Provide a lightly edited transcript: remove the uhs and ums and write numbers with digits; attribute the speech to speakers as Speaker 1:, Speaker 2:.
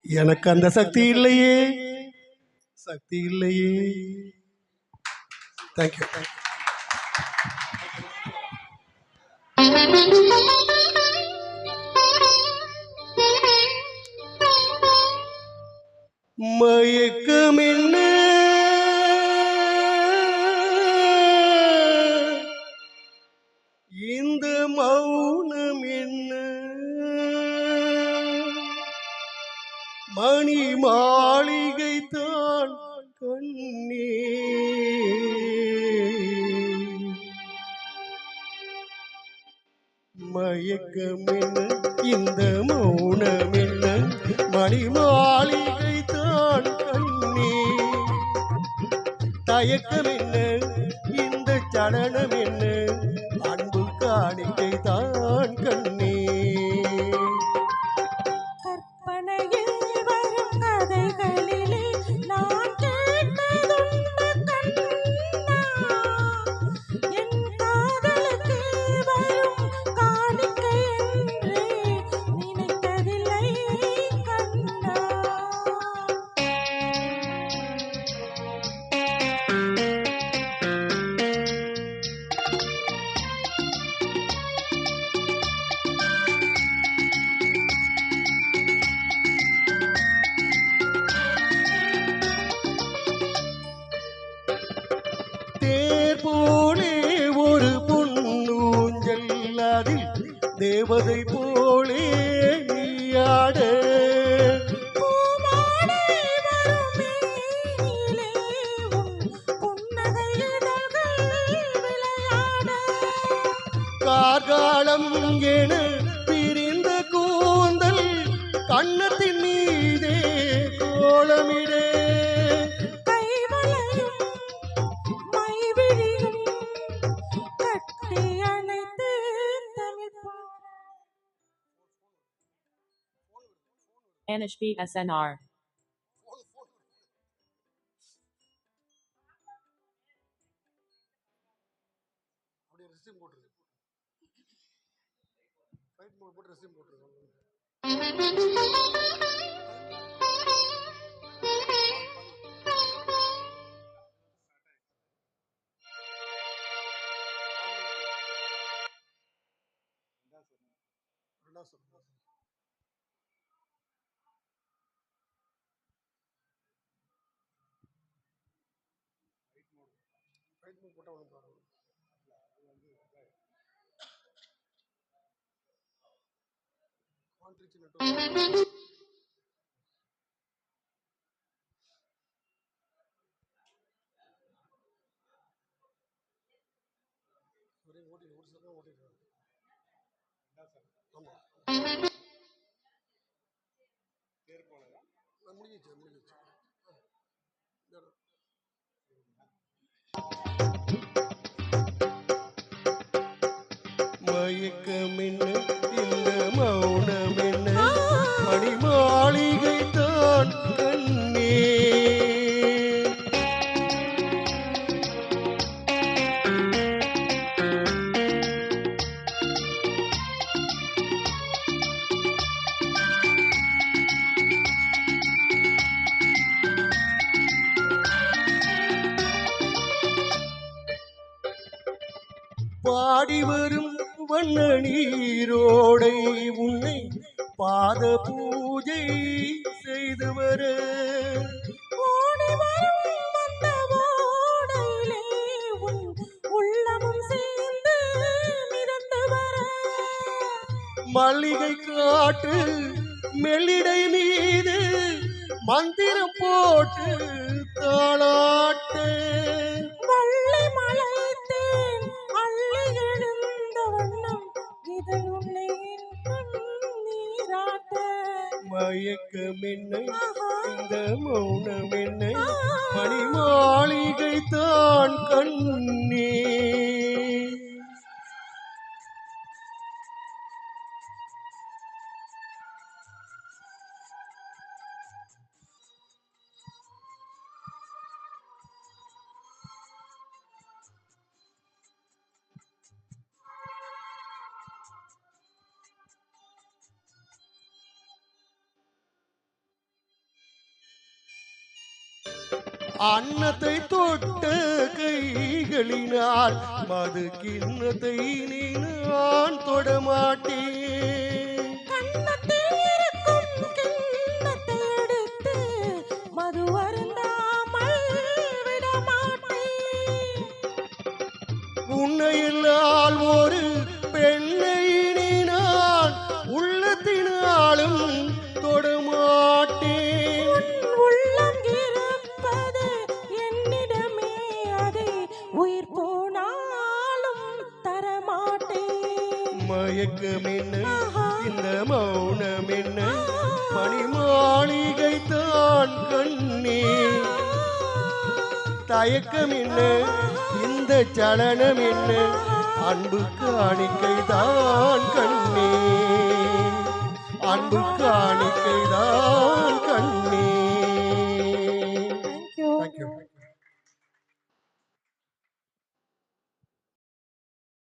Speaker 1: எனக்கு அந்த சக்தி இல்லையே, சக்தி இல்லையே. தேங்க்யூ. மயக்கம் என்ன, இந்த மௌனம் என்ன, மணி மாளிகை தான் கண்ணே. மயக்கம் என்ன, இந்த மௌனம் என்ன, மணி மாளிகை தான் கண்ணே. தயக்கம் என்ன, இந்த சலனம் என்ன, அன்பு காணிக்கை தான் கண்ணே. போலே ஒரு பொன்னூஞ்சல், அதில் தேவதை போலே நீயாட. கார்காலம் என பிரிந்த கூந்தல் கண்ணத்தின் மீதே கோலமிடே.
Speaker 2: NHB SNR. மயக்கம் என்ன, இந்த மௌனம் என்ன, மணி மாளிகை தான் கண்ணே. பாடி வரும் வண்ண நீரோடை உன்னை பாத பூஜை செய்து வர. மல்லிகை காட்டு மெல்லிடை மீது மந்திரம் போட்டு தாளாட்டு. மயக்கம் என்ன, இந்த மௌனம் என்ன, மணி மாளிகை தான் கண்ணே. அன்னத்தை தொட்ட கைகளினால் மது கிண்ணத்தை நீ நான் தொடமாட்டேன்.
Speaker 3: கன்னத்தில் இருக்கும் கிண்ணத்தை எடுத்து மது அருந்தாமல் விடமாட்டேன்.
Speaker 2: உன்னையில்லால் ஒரு பெண்ணை நீ நான் உள்ளத்தினாலும் தொடமாட்டேன்.
Speaker 3: உள்ளம் இருப்பது என்னிடமே, அதை உயிர் போனாலும் தரமாட்டேன்.
Speaker 2: மயக்கம் என்ன இந்த மௌனம் என்ன மணி மாளிகை தான் கண்ணே. தயக்கம் என்ன இந்த சலனம் என்ன அன்பு காணிக்கை தான் கண்ணே. அன்பு காணிக்கை தான்